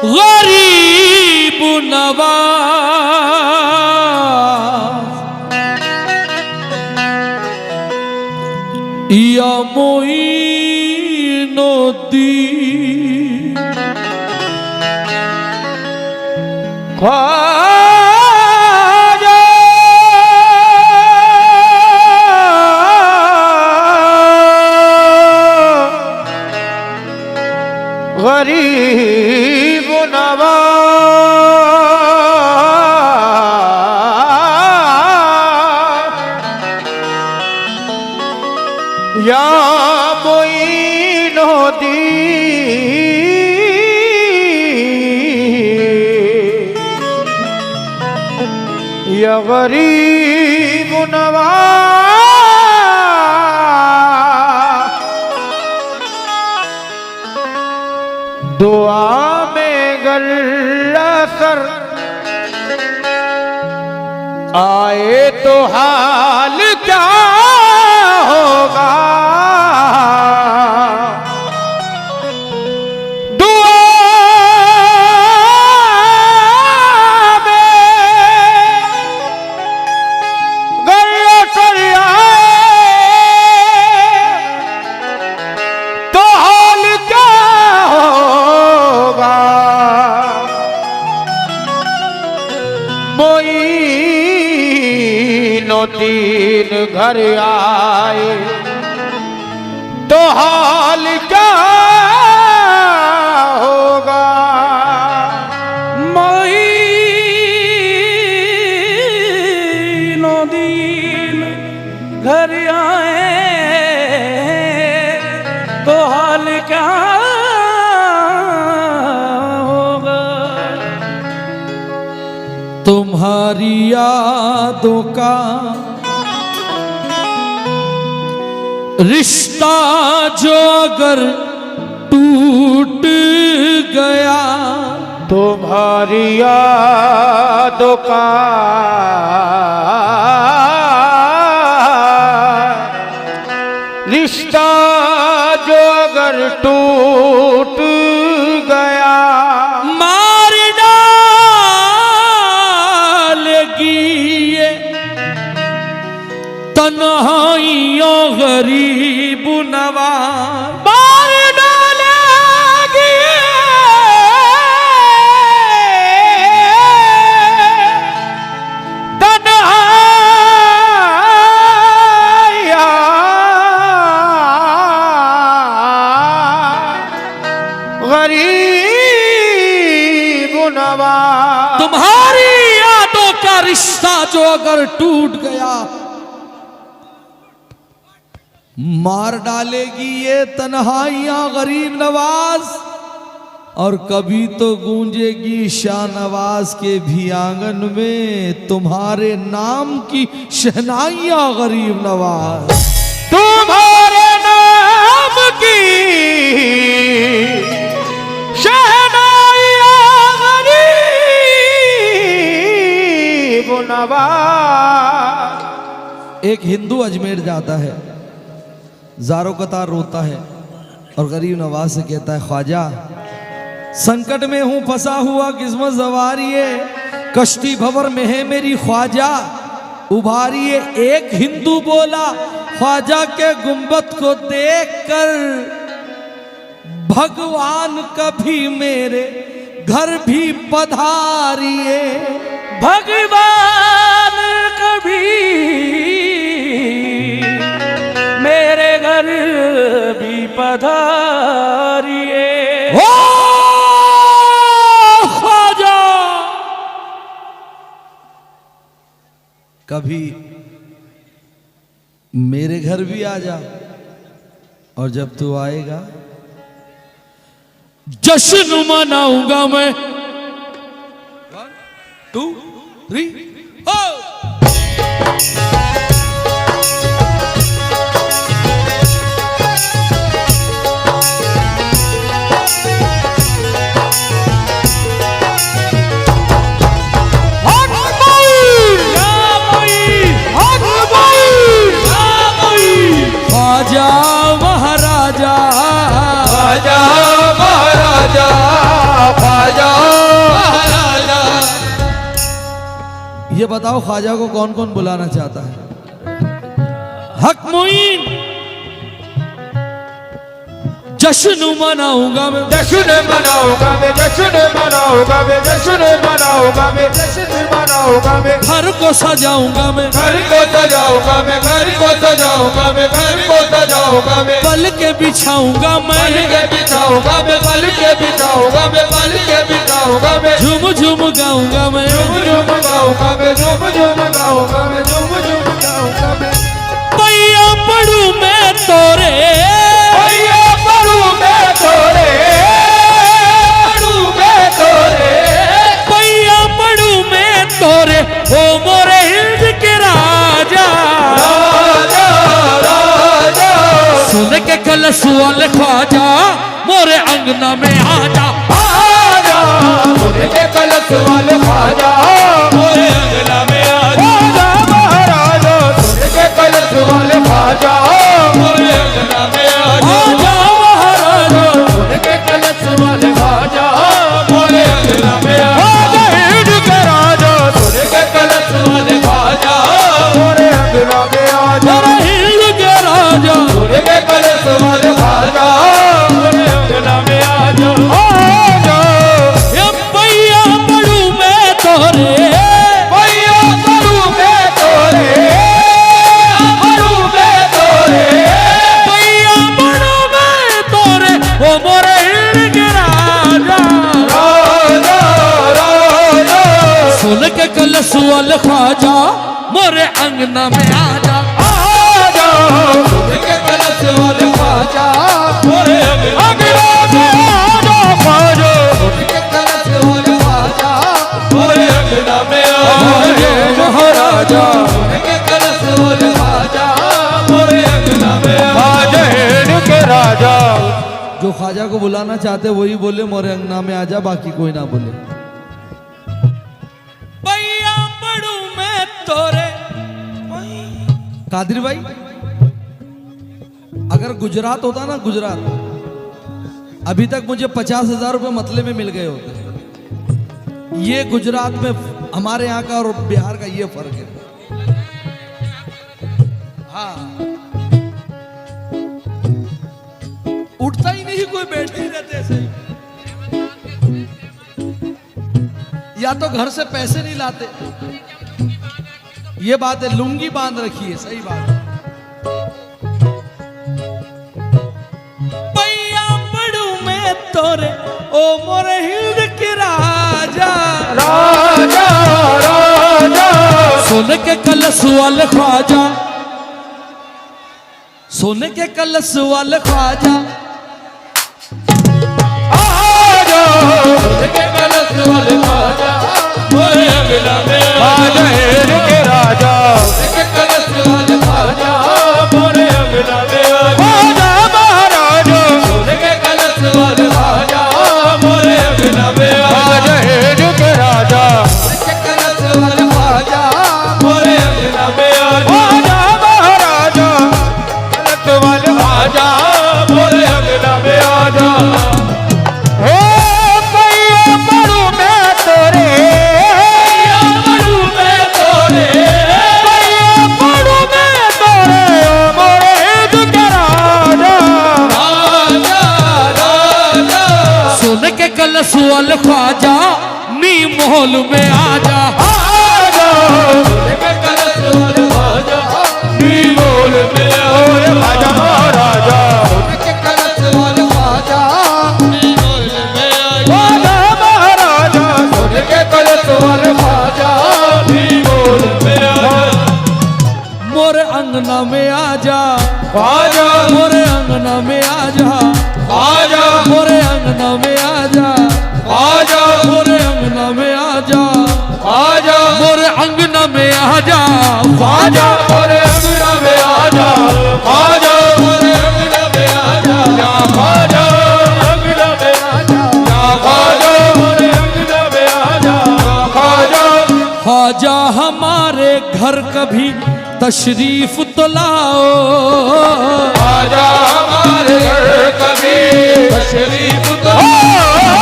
गरीब नवाज या मोइनुद्दीन ख्वाजा गरीब नवाज या मोइनुद्दीन या गरीब नवाज दुआ में गल्ला सर आए तो हाल क्या होगा। दुआ में गल्ला सर आए तो हाल क्या होगा। मोइनुद्दीन घर आए तो हाल क्या होगा। मोइनुद्दीन घर आए तो हाल क्या होगा। तुम्हारी यादों का रिश्ता जो अगर टूट गया तुम्हारी यादों का रिश्ता जो अगर टूट गया मार डालेगी ये तन्हाइयों गरीब नवाज मार डालेगी तन्हाइयाँ गरीब नवाज। तुम्हारी यादों का रिश्ता जो अगर टूट गया मार डालेगी ये तन्हाइयां गरीब नवाज। और कभी तो गूंजेगी शाहनवाज के भी आंगन में तुम्हारे नाम की शहनाइयां गरीब नवाज। तुम्हारे नाम की शहनाइयां गरीब नवाज। एक हिंदू अजमेर जाता है, ज़ारो कतार रोता है और गरीब नवाज से कहता है ख्वाजा संकट में हूं फंसा हुआ किस्मत सवारिए कश्ती भंवर में है मेरी ख्वाजा उभारिए। एक हिंदू बोला ख्वाजा के गुंबद को देखकर भगवान कभी मेरे घर भी पधारिए। भगवान कभी मेरे घर भी पधारिए। ओ ख्वाजा कभी मेरे घर भी आ जा और जब तू आएगा जश्न मनाऊंगा मैं। 1 2 3 4 ख्वाजा महाराजा ख्वाजा महाराजा ख्वाजा ये बताओ ख्वाजा को कौन कौन बुलाना चाहता है? हक मोइन जश्न मनाऊंगा मैं, जश्न मनाऊंगा मैं, जश्न मनाऊंगा मैं, जश्न मनाऊंगा मैं, जश्न मनाऊंगा मैं, घर को सजाऊंगा मैं, घर को सजाऊंगा मैं, घर को सजाऊंगा मैं, घर को सजाऊंगा मैं, पल के बिछाऊंगा मैं, पल के बिछाऊंगा मैं, पल के बिछाऊंगा मैं, पल के बिछाऊंगा मैं, झूम झूम गाऊंगा मैं, झूम झूम गाऊंगा मैं, झूम झूम गाऊंगा मैं, झूम झूम गाऊंगा मैं। पैया पड़ू मैं तोरे, भैया पढ़ू मैं तोरे, पढ़ू मैं तोरे, पैया पड़ू मैं तोरे, ओ मोरे हिंद के राजा। राजा राजा सुन के कलश वाले ख्वाजा मोरे अंगना में आजा, आजा, उनके कलश वाले ख्वाजा मोरे अंगना में आजा, महाराजा उनके कलश वाले ख्वाजा मोरे अंगना में आजा, महाराजा उनके कलश वाले ख्वाजा मोरे अंगना में आजा, हिंद के राजा उनके कलश वाले ख्वाजा मोरे अंगना में आजा, हिंद के राजा उनके कलश वाले ख्वाजा मोरे अंगना में आजा, आजा ये पैया पड़ू मैं तोरे, भैया पढ़ू मैं तोरे, पढ़ू मैं तोरे, पैया पड़ू मैं तोरे, ओ मोरे हिंद के राजा। राजा राजा सुन के कलश वाले ख्वाजा मोरे अंगना में आजा, आजा, उनके कलश वाले ख्वाजा मोरे अंगना में आजा, ख्वाजा उनके कलश वाले ख्वाजा मोरे अंगना में आजा, महाराजा उनके कलश वाले ख्वाजा मोरे अंगना में आजा, हिंद के राजा। जो ख्वाजा को बुलाना चाहते वही बोले मोरे अंगना में आजा, बाकी कोई ना बोले। पैया पड़ू मैं तोरे, कादिर भाई अगर गुजरात होता ना, गुजरात, अभी तक मुझे 50,000 रुपए मतले में मिल गए होते। ये गुजरात में हमारे यहाँ का और बिहार का ये फर्क है। हाँ, उठता ही नहीं कोई, बैठे ही रहते ऐसे। या तो घर से पैसे नहीं लाते, ये बात है, लुंगी बांध रखी है, सही बात है। पैया पड़ू मैं तोरे, ओ मोरे हिंद के राजा। राजा राजा सोने के कलश वाले ख्वाजा, सोने के कलश वाले ख्वाजा, आजा, उनके कलश वाले ख्वाजा मोरे अंगना में आजा, हिंद के राजा उनके कलश वाले ख्वाजा मोरे अंगना में आजा, महाराजा उनके कलश वाले ख्वाजा मोरे अंगना में आजा, हिंद के राजा उनके कलश वाले ख्वाजा मोरे अंगना में आजा, महाराजा कलश वाले ख्वाजा मोरे अंगना में आजा। ओ पैया पढ़ू मैं तोरे, पैया पढ़ू मैं तोरे, पैया पढ़ू मैं तोरे, ओ मोरे हिंद के राजा। राजा राजा सोने के कलश वाले ख्वाजा नी मोहल में आजा, आजा, उनके कलश वाले ख्वाजा नी मोल में ओए आजा, महाराजा उनके कलश वाले ख्वाजा नी मोल में आजा, महाराजा उनके कलश वाले ख्वाजा नी मोल में आजा, मोरे अंगना में आजा, ख्वाजा मोरे अंगना में आजा, ख्वाजा मोरे अंगना में आजा, ख्वाजा मोरे अंगना में आजा, ख्वाजा मोरे अंगना में आजा, ख्वाजा मोरे अंगना में आजा, ख्वाजा मोरे अंगना में आजा, या ख्वाजा अंगना में आजा, या ख्वाजा मोरे अंगना में आजा, या ख्वाजा ख्वाजा हमारे घर कभी तशरीफ तो लाओ, ख्वाजा हमारे घर कभी तशरीफ तो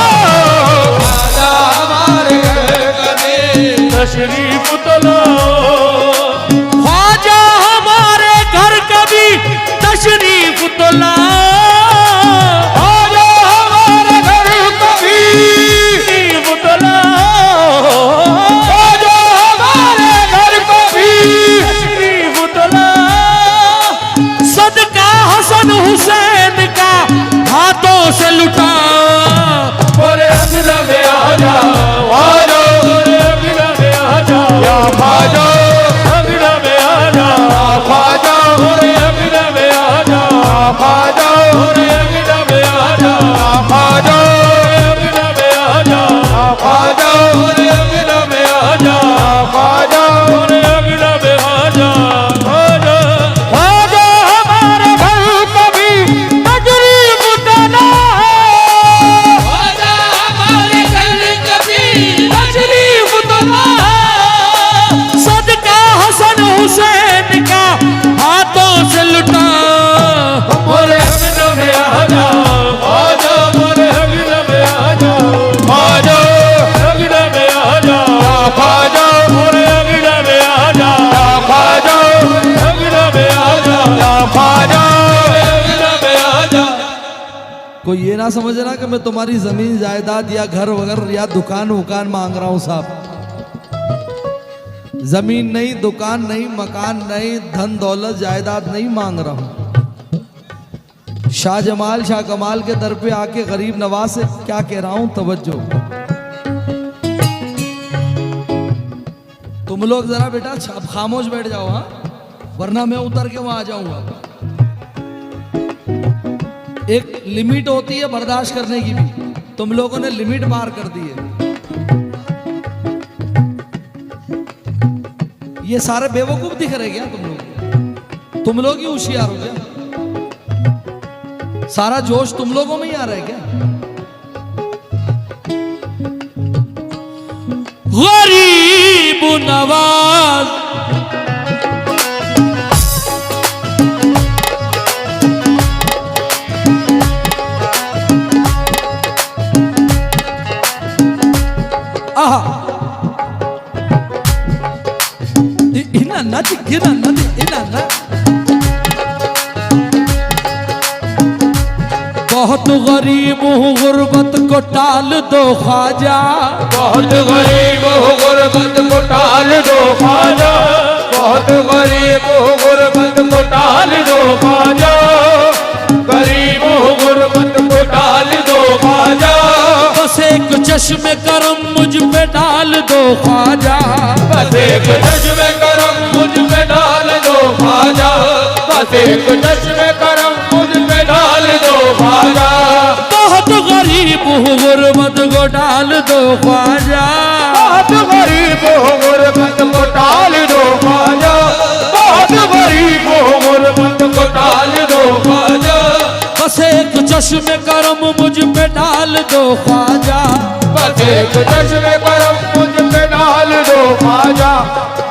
ख्वाजा हमारे घर कभी तशरीफ तो कोई ये ना समझना कि मैं तुम्हारी जमीन जायदाद या घर वगैरह या दुकान वुकान मांग रहा हूं साहब। जमीन नहीं, दुकान नहीं, मकान नहीं, धन दौलत जायदाद नहीं मांग रहा हूं। शाह जमाल शाह कमाल के दर पे आके गरीब नवाज से क्या कह रहा हूं, तवज्जो। तुम लोग जरा बेटा खामोश बैठ जाओ, हाँ, वरना मैं उतर के वहां आ जाऊंगा। एक लिमिट होती है बर्दाश्त करने की भी, तुम लोगों ने लिमिट पार कर दी है। ये सारे बेवकूफ दिख रहे क्या तुम लोग? तुम लोग ही होशियार हो क्या? सारा जोश तुम लोगों में ही आ रहा है क्या? गरीब नवाज बहुत गरीब हूँ गुर्बत को टाल दो ख्वाजा, बहुत गरीब हो गुर्बत को टाल दो ख्वाजा, बहुत गरीब हो गुर्बत को टाल दो ख्वाजा, गरीब हो गुर्बत को टाल दो ख्वाजा। बस एक चश्मे करम मुझ पे डाल दो ख्वाजा, बस एक चश्मे करम मुझ पे डाल दो ख्वाजा, बस एक चश्मे करम मुझ पे डाल दो ख्वाजा। बहुत गरीब हूँ गुर्बत को डाल दो ख्वाजा, बहुत गरीब हो गुर्बत को टाल दो ख्वाजा, बहुत गरीब हो गुर्बत को टाल दो ख्वाजा। बस एक चश्मे करम मुझ पे डाल दो ख्वाजा, बस एक चश्मे करम मुझ पे डाल दो ख्वाजा,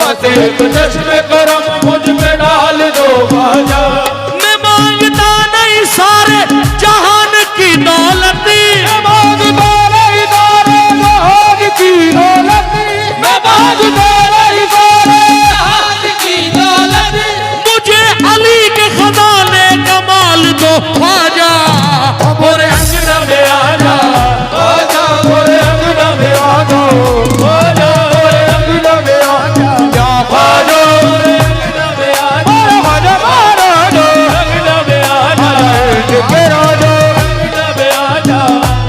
बस एक चश्मे करम मुझ पे डाल दो ख्वाजा। मैं मांगता नहीं सारे जहान की दौलत, मैं मांगता नहीं सारे जहान की दौलत, मैं मांगता नहीं सारे जहान की दौलत। मुझे अली के खजाने का माल दो ख्वाजा, मोरे अंगना में आजा, आजा मोरे अंगना में आजा, आजा मोरे अंगना में आजा, या ख्वाजा मोरे अंगना में आजा, ख्वाजा महाराजा अंगना में आजा, के राजा अंगना में आजा।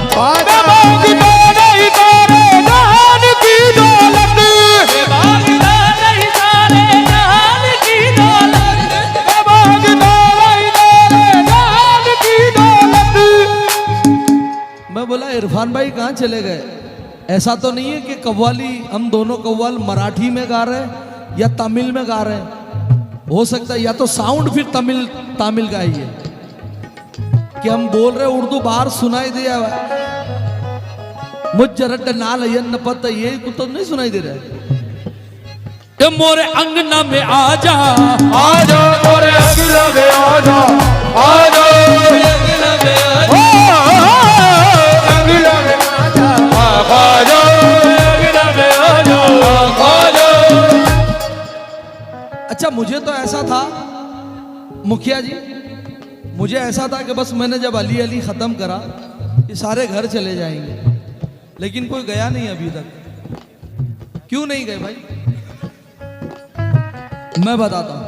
मैं मांगता नहीं सारे जहान की दौलत, मैं मांगता नहीं सारे जहान की दौलत, मैं मांगता नहीं सारे जहान की दौलत। मैं बोला इरफान भाई कहाँ चले गए? ऐसा तो नहीं है कि कव्वाली हम दोनों कव्वाल मराठी में गा रहे हैं या तमिल में गा रहे हैं? हो सकता है या तो साउंड फिर तमिल का ही है कि हम बोल रहे उर्दू बाहर सुनाई दिया मुझ रट नाल न पता, ये कुछ तो नहीं सुनाई दे रहा है कि मोरे अंगना में आजा, आजा मोरे अंगना में आजा, आजा मोरे अंगना में आजा, अंगना में आजा, आजा मोरे अंगना में आजा, आजा। अच्छा मुझे तो ऐसा था मुखिया जी, मुझे ऐसा था कि बस मैंने जब अली अली खत्म करा ये सारे घर चले जाएंगे, लेकिन कोई गया नहीं अभी तक। क्यों नहीं गए भाई? मैं बताता हूं।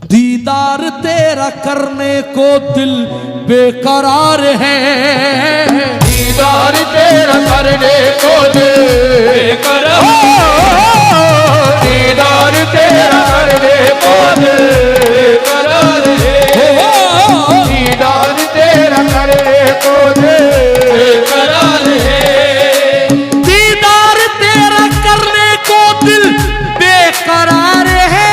दीदार तेरा करने को दिल बेकरार है, दीदार तेरा करने को दिल बेकरार, दीदार तेरा करने को दिल बेकरार है, दीदार तेरा करने को दिल बेकरार है, दीदार तेरा करने को दिल बेकरार है,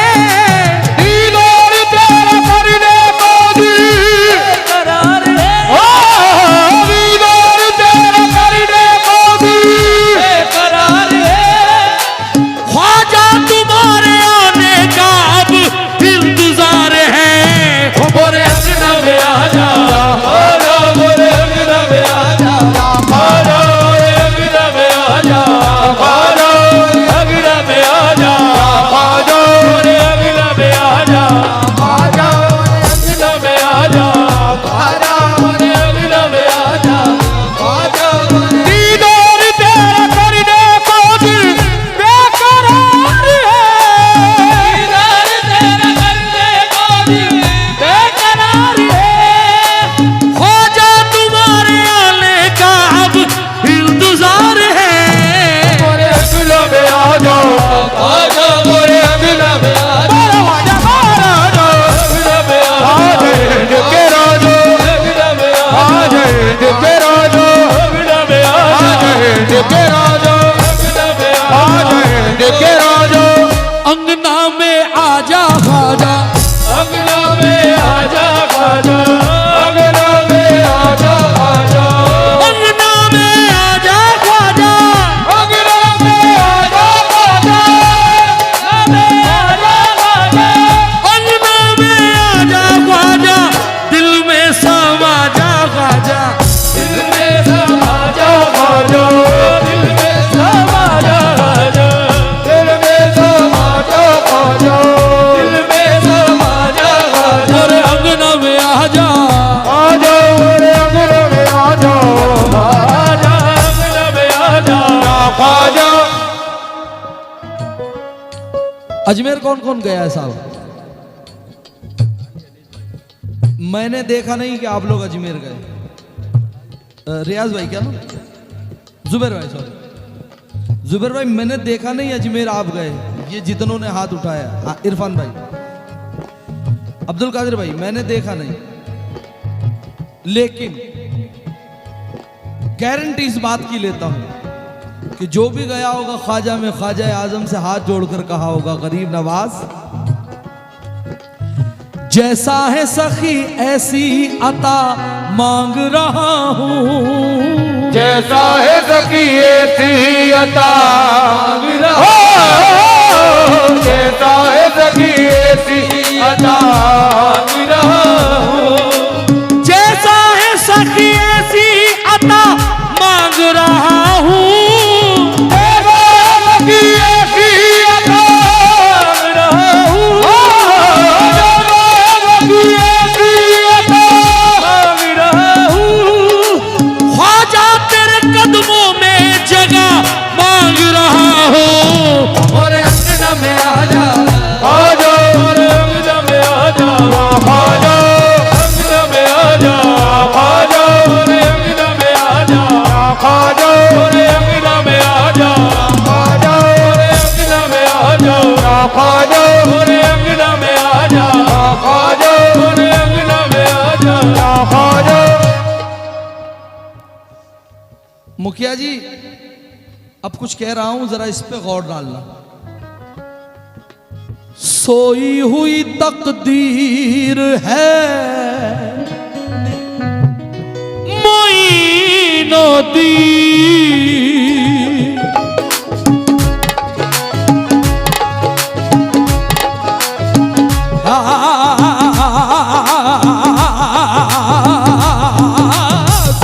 दीदार तेरा करने को दिल बेकरार है, दीदार तेरा करने को दिल बेकरार है। ख्वाजा तुम्हारे अजमेर कौन कौन गया है साहब? मैंने देखा नहीं कि आप लोग अजमेर गए। रियाज भाई क्या ना, जुबैर भाई, सॉरी जुबैर भाई, मैंने देखा नहीं अजमेर आप गए। ये जितनों ने हाथ उठाया, इरफान भाई, अब्दुल कादिर भाई, मैंने देखा नहीं, लेकिन गारंटी इस बात की लेता हूं कि जो भी गया होगा ख्वाजा में ख्वाजा आजम से हाथ जोड़कर कहा होगा, गरीब नवाज जैसा है सखी ऐसी अता मांग रहा हूं, जैसा है सखी ऐसी अता मांग रहा हूं, जैसा है सखी ऐसी अता मांग रहा हूं, जैसा है सखी ऐसी अता मांग रहा हूं, मुखिया जी अब कुछ कह रहा हूं, जरा इस पे गौर डालना। सोई हुई तकदीर है मोइनुद्दीन,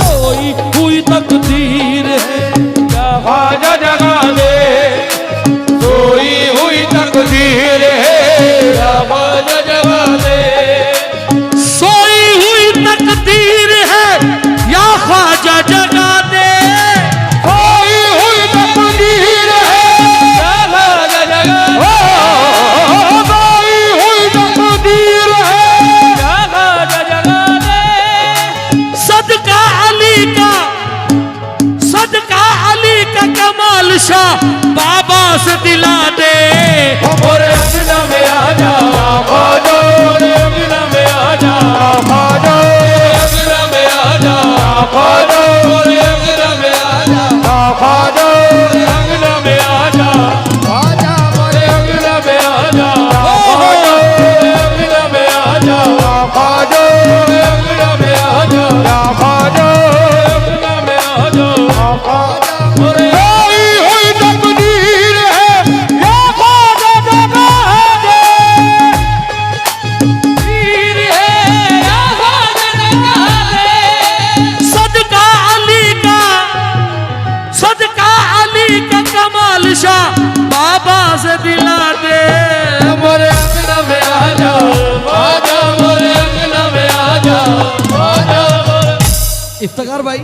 सोई हुई तकदीर है, ख्वाजा जगा दे, सोई हुई तकदीर है, ख्वाजा जगा दे, सोई हुई तकदीर है या ख्वाजा जगा दे, सोई हुई तकदीर है, ख्वाजा जगा दे, सोई हुई तकदीर है, ख्वाजा जगा दे, सदका अली का, सदका अली का कमाल शाह बाबा से दिला दे, और अंगना में आ जा ख्वाजा, और अंगना में आ जा ख्वाजा, अंगना में आ जा ख्वाजा, और अंगना में आ जा ख्वाजा, अंगना में आ जा ख्वाजा, और अंगना में आ जा ख्वाजा, अंगना में आ जा ख्वाजा, अंगना में आ जा ख्वाजा, अंगना में आ जा ख्वाजा, और सोई हुई तकदीर है या ख्वाजा जगा दे, तीर है या ख्वाजा जगा दे, सदका अली का, सदका अली का कमाल शाह बाबा से दिला दे, मोरे अंगना में आ जा ख्वाजा, मोरे अंगना में आ जा ख्वाजा, इफ्तिकार भाई,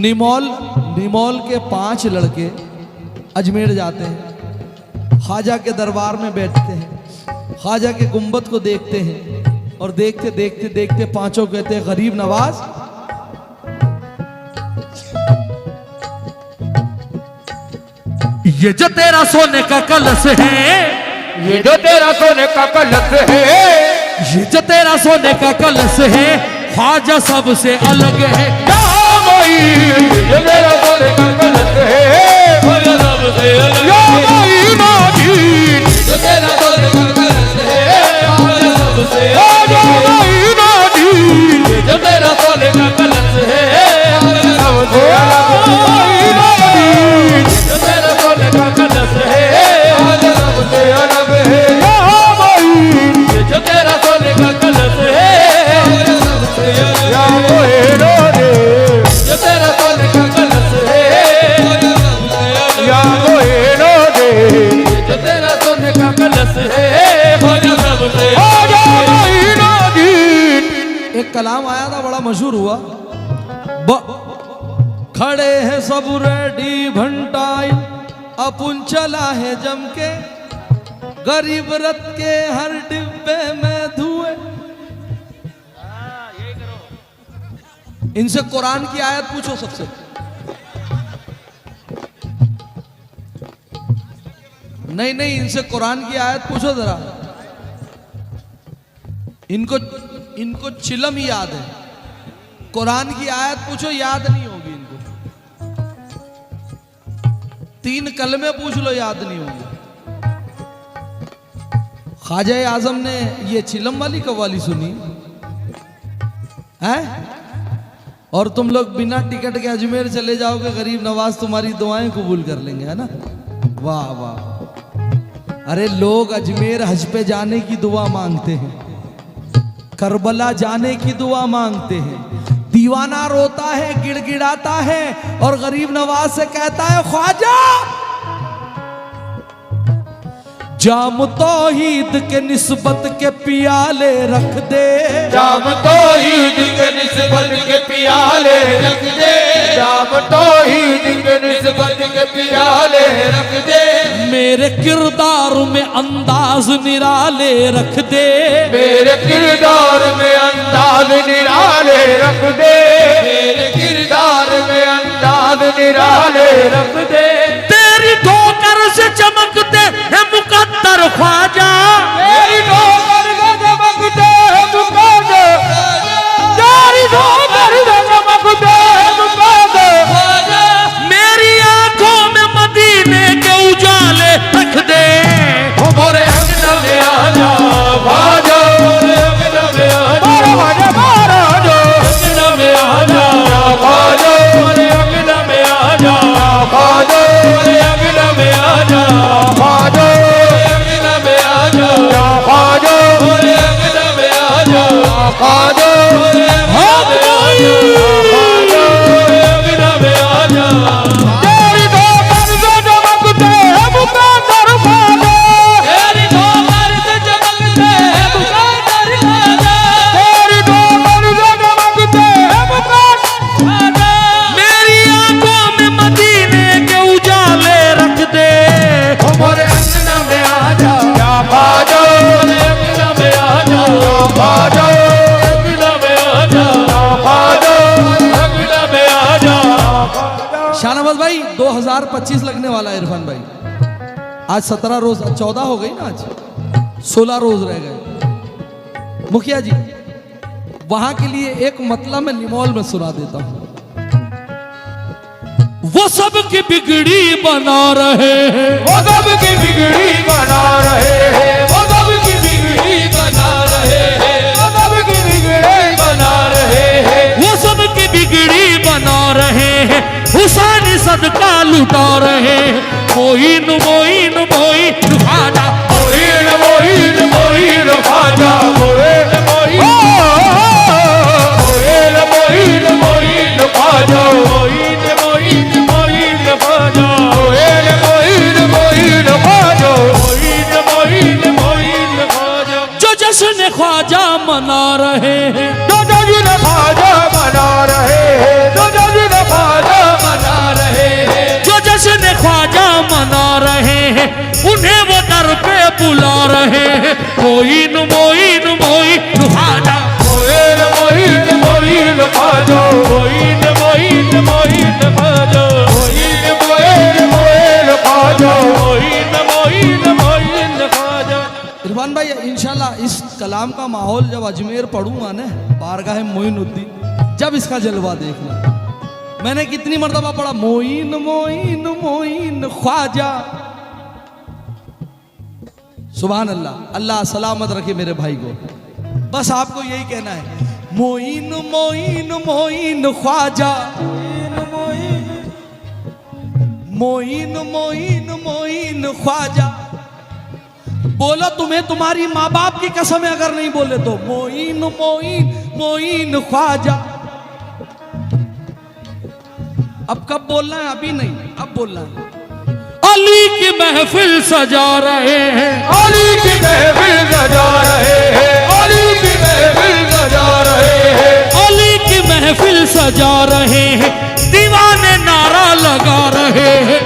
निमौल के 5 लड़के अजमेर जाते हैं, ख्वाजा के दरबार में बैठते हैं, ख्वाजा के गुंबद को देखते हैं और देखते देखते देखते पांचों कहते हैं, गरीब नवाज ये जो तेरा सोने का कलश है, ये जो तेरा सोने का कलश है, ये जो तेरा सोने का कलश है, ख्वाजा सबसे अलग है, ये मेरा सोने का कलश है, ख्वाजा सबसे अलग है, ये मेरा सोने का कलश है, ख्वाजा सबसे अलग है, जो मेरा सोने का कलश है, ख्वाजा सबसे अलग है, जो मेरा सोने का कलश है, ख्वाजा सबसे अलग है, जो तेरा सोने का कलश है, ख्वाजा सबसे अलग है, जो तेरा सोने का कलश है, जो तेरा सोने का कलश है, ख्वाजा सबसे एक कलाम आया था बड़ा मशहूर हुआ, खड़े हैं सब रेडी भंटाई अपुन चला है जम के, गरीब रथ के हर डिब्बे में धुएं। इनसे कुरान की आयत पूछो सबसे। नहीं नहीं, इनसे कुरान की आयत पूछो जरा। इनको चिलम ही याद है, कुरान की आयत पूछो याद नहीं होगी इनको। 3 कलमे पूछ लो याद नहीं होंगे। ख्वाजा आजम ने ये चिलम वाली कव्वाली सुनी है, और तुम लोग बिना टिकट के अजमेर चले जाओगे, गरीब नवाज तुम्हारी दुआएं कबूल कर लेंगे, है ना। वाह वाह। अरे लोग अजमेर हज पे जाने की दुआ मांगते हैं, करबला जाने की दुआ मांगते हैं। दीवाना रोता है, गिड़गिड़ाता है, और गरीब नवाज से कहता है ख्वाजा जाम तौहीद के निस्बत के पियाले रख दे, जाम तौहीद के निस्बत के पियाले रख दे, जाम तौहीद के निस्बत के पियाले रख दे। मेरे किरदार में अंदाज निराले रख दे, मेरे किरदार में अंदाज निराले रख दे, मेरे किरदार में अंदाज निराले रख दे। तेरी ठोकर से चमकते हैं मुकद्दर ख्वाजा, तेरी ठोकर से चमकते हैं मुकद्दर, तेरी ठोकर से चमकते हैं मुकद्दर। मेरी आंखों में मदीने के उजाले रख दे। मोरे अंगना में आजा ख्वाजा, मोरे अंगना में आजा ख्वाजा, अंगना में आजा ख्वाजा, मोरे अंगना में आजा ख्वाजा, मोरे अंगना में आजा ख्वाजा, अंगना में आजा ख्वाजा, मोरे अंगना में आजा ख्वाजा, मोरे अंगना में आजा। तेरी ठोकर से चमकते हैं मुकद्दर ख्वाजा, तेरी ठोकर से चमकते हैं मुकद्दर ख्वाजा, तेरी ठोकर से चमकते हैं मुकद्दर ख्वाजा। मेरी आंखों में मदीने के उजाले रख दे। मोरे अंगना में आजा ख्वाजा, मोरे अंगना में आजा ख्वाजा, अंगना में आजा ख्वाजा, अंगना में आजा। शाहनवाज भाई 2025 लगने वाला है इरफान भाई। आज 17 रोज, 14 हो गई ना, आज 16 रोज रह गए। मुखिया जी वहां के लिए एक मतलब मैं निमोल में सुना देता हूं। वो सबकी बिगड़ी बना रहे हैं, वो सब की बिगड़ी बना रहे हैं, वो सब की बिगड़ी बना रहे हैं, वो सब की बिगड़ी बना रहे हैं, वो सबकी बिगड़ी बना रहे हैं, हुसैन सदका लुटा रहे हैं। मोइन मोइन मोइन ख्वाजा, मोइन मोइन मोइन ख्वाजा, मोइन मोइन मोइन मोइन ख्वाजा, मोइन मोइन मोइन ख्वाजा, मोइन मोइन मोइन ख्वाजा, मोइन मोइन मोइन ख्वाजा। जो जश्न ख्वाजा मना रहे हैं, जो जश्न ख्वाजा मना रहे हैं, जो जश्न ख्वाजा मना रहे हैं, जो जश्न ख्वाजा मना रहे हैं, उन्हें वो दर पे बुला रहे हैं। मोइन मोइन मोइन ख्वाजा, मोइन मोइन मोइन ख्वाजा, मोइन मोइन मोइन ख्वाजा, मोइन मोइन मोइन ख्वाजा, मोइन मोइन मोइन ख्वाजा। इरफान भाई इंशाल्लाह इस कलाम का माहौल जब अजमेर पढ़ूंगा ना, बारगाह मोइनुद्दीन, जब इसका जलवा देखना। मैंने कितनी मर्तबा पढ़ा मोइन मोइन मोइन ख्वाजा। सुभान अल्लाह, अल्लाह सलामत रखे मेरे भाई को। बस आपको यही कहना है, मोइन मोइन मोइन ख्वाजा, मोइन मोइन मोइन ख्वाजा। बोलो तुम्हें तुम्हारी माँ बाप की कसम है, अगर नहीं बोले तो मोइन मोइन मोइन ख्वाजा। अब कब बोलना है? अभी नहीं, अब बोलना है। अली की महफिल सजा रहे हैं, अली की महफिल सजा रहे हैं, अली की महफिल सजा रहे हैं, अली की महफिल सजा रहे हैं, दीवाने नारा लगा रहे हैं।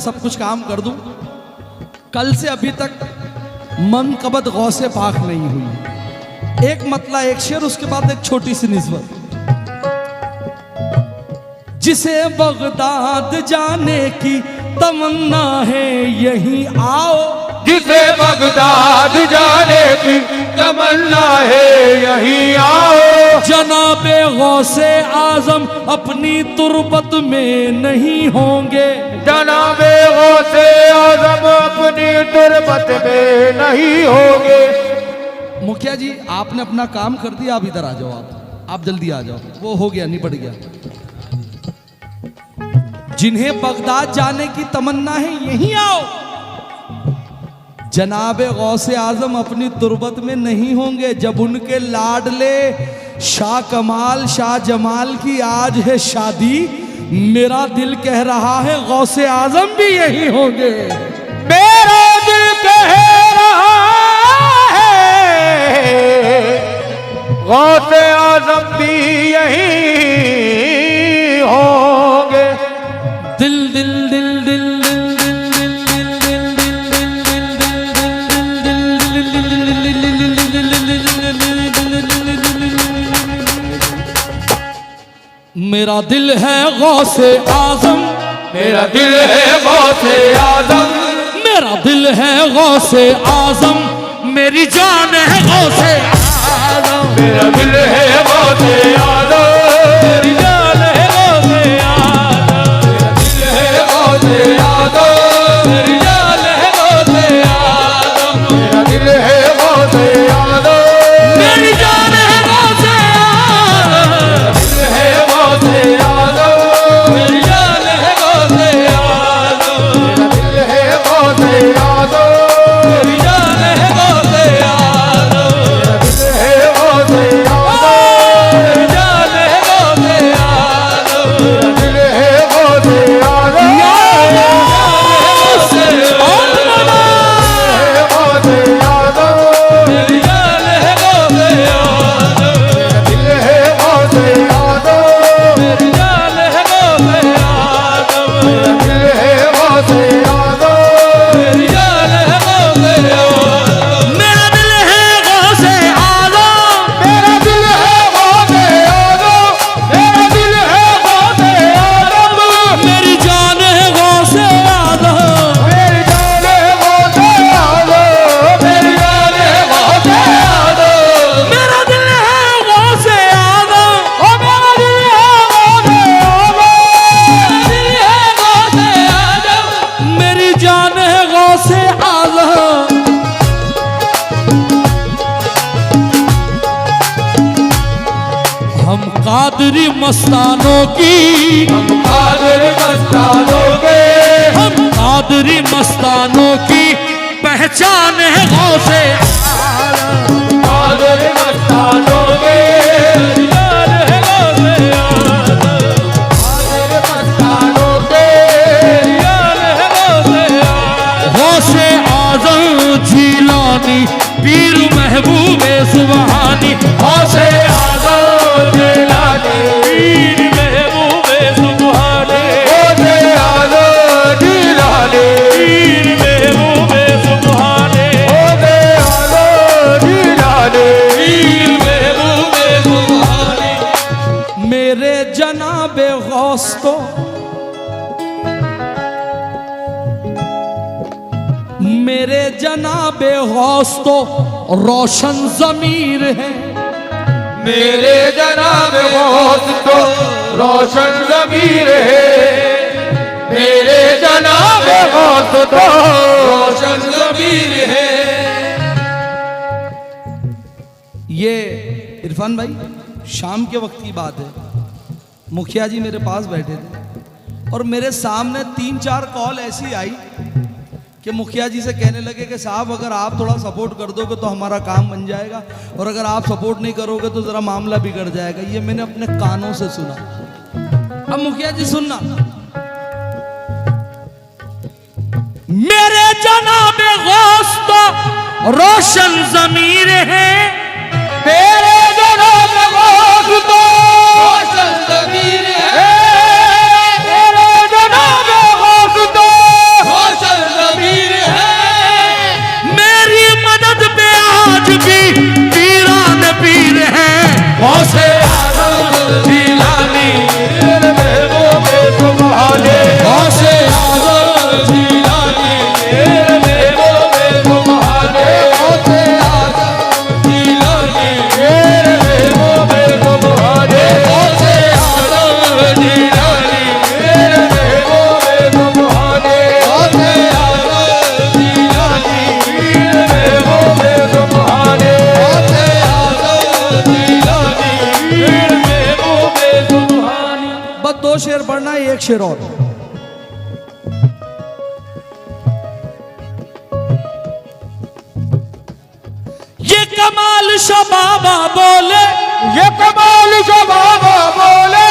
सब कुछ काम कर दूं। कल से अभी तक मनकबत गौसे पाक नहीं हुई। एक मतला एक शेर, उसके बाद एक छोटी सी निस्बत। जिसे बगदाद जाने की तमन्ना है यहीं आओ, जिसे बगदाद जाने की तमन्ना है यहीं आओ। जनाबे गौसे आजम अपनी तुरबत में नहीं होंगे, जनाबे गौसे आजम अपनी तुरबत में नहीं होंगे। मुखिया जी आपने अपना काम कर दिया, आप इधर आ जाओ, आप जल्दी आ जाओ, वो हो गया, निपट गया। जिन्हें बगदाद जाने की तमन्ना है यहीं आओ, जनाबे गौसे आजम अपनी तुरबत में नहीं होंगे। जब उनके लाडले शाह कमाल शाह जमाल की आज है शादी, मेरा दिल कह रहा है गौसे आजम भी यहीं होंगे। मेरा दिल कह रहा है गौसे आजम भी यहीं होंगे। दिल दिल दिल दिल मेरा दिल है गौसे आजम, मेरा दिल है गौसे आजम, मेरा दिल है गौसे आजम, मेरी जान है गौसे आजम। मेरा दिल है गौसे आजम, मेरी जान है गौसे आजम। मेरा दिल है गौसे आजम, मेरी जान है गौसे आजम। मेरा दिल है गौसे आजम, मेरी जान है गौसे आजम। दिल है गौसे आजम, मेरी जान है गौसे आजम। मेरा दिल है गौसे आजम, मेरी जान है गौसे आजम। दिल है गौसे आजम, मेरी जान है गौसे आजम। दिल है गौसे आजम, गौसे आजम, मेरी जान है गौसे आजम। दिल है गौसे आजम, मेरी जान है गौसे आजम। दिल है गौसे आजम, मेरी जान है गौसे आजम। मेरा दिल है गौसे आजम। मेरा दिल है गौसे आजम, मेरा दिल है गौसे आजम, मेरी जान है गौसे आजम। मेरी जान है गौसे आजम, मेरी जान है गौसे आजम, मेरा दिल है गौसे आजम। ओ मेरा दिल है गौसे आजम, मेरी जान है गौसे आजम। हम कादरी मस्तानों की, कादर मस्तानों के, हम कादरी मस्तानों की पहचान है गौसे आजम। कादर मस्तानों के, जान है गौसे आजम। कादर मस्तानों के, जान है गौसे आजम। गौसे आजम जीलानी पीर महबूबे सुबहानी, गौसे आजम जिलानी, पीर महबूबे सुबहानी, गौसे आजम जिलानी, पीर महबूबे सुबहानी, गौसे आजम जिलानी, पीर महबूबे सुबहानी। मेरे जनाबे गौस तो मेरे जनाबे गौस तो रोशन ज़मीर है। मेरे जनाब गौस तो रोशन ज़मीर है, मेरे जनाब गौस तो रोशन ज़मीर है। ये इरफान भाई शाम के वक्त की बात है, मुखिया जी मेरे पास बैठे थे और मेरे सामने 3-4 कॉल ऐसी आई कि मुखिया जी से कहने लगे कि साहब अगर आप थोड़ा सपोर्ट कर दोगे तो हमारा काम बन जाएगा, और अगर आप सपोर्ट नहीं करोगे तो ज़रा मामला बिगड़ जाएगा। ये मैंने अपने कानों से सुना। अब मुखिया जी सुनना, मेरे जनाबे गौस तो रोशन ज़मीर है, मेरे जनाब गौस तो रोशन ज़मीर है, मेरे जनाब गौस तो एक शेर और। ये कमाल शबाबा बोले, ये कमाल जो बाबा बोले,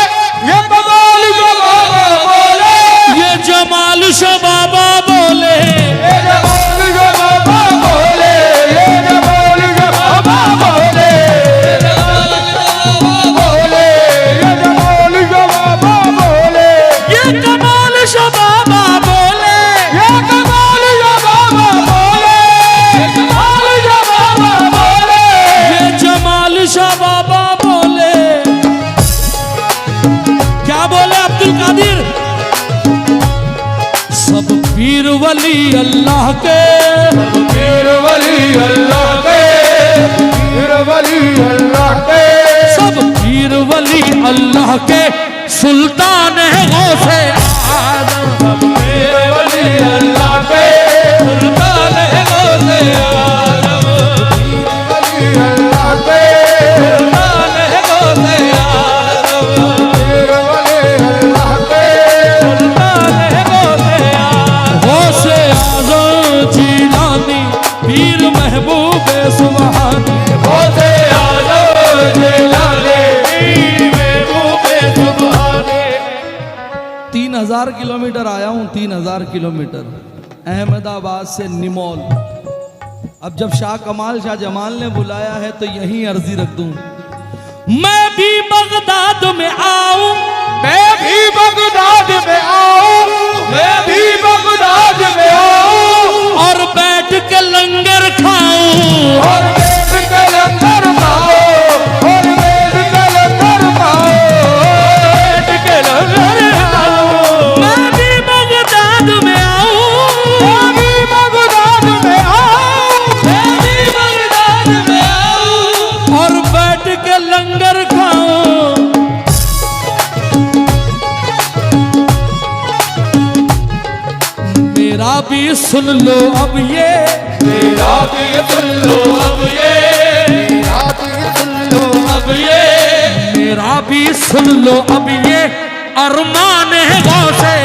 ये कमाल जो बाबा बोले, ये जमाल शबाबा बोले, ये जमाल जो बाबा बोले, ये जमाल जो बाबा बोले, बोले, ये जमाल जो बाबा बोले, ये कमाल शबाबा बोले, ये कमाल जो बाबा बोले, ये कमाल जो बाबा बोले, ये जमाल शबाबा बोले। क्या बोले अब्दुल कादिर? सब पीर वली अल्लाह के, पीर वली अल्लाह के, पीर वली अल्लाह के, सब पीर वली अल्लाह के सुल्तान है गौसे आजम। पीर वली अल्लाह के, सुल्तान है गौसे आजम, वली अल्लाह के, सुल्तान है गौसे आजम, पीर वली अल्लाह के, सुल्तान है गौसे आजम। गौसे आजम जीलानी पीर महबूब सुबहानी, होते आलो जिलाने, पीर महबूब सुभाने। 3000 किलोमीटर आया हूँ, 3000 किलोमीटर अहमदाबाद से निमोल। अब जब शाह कमाल शाह जमाल ने बुलाया है तो यहीं अर्जी रख दूं, मैं भी बगदाद में आऊं, मैं भी बगदाद में आऊं, मैं भी बगदाद में आऊं, और बैठ के लंगर खाऊं, और वेद के लंगर पाओ, और वेद के लंगर पाओ, वेद के लंगर पाओ। मैं भी बगदाद में आऊं, मैं भी बगदाद में आऊं, मैं भी बगदाद में आऊं, और बैठ के लंगर खाऊं। मेरा भी सुन लो अब ये, मेरा भी सुन लो अब ये, मेरा भी सुन लो अब ये, मेरा भी सुन लो अब ये अरमान है गौसे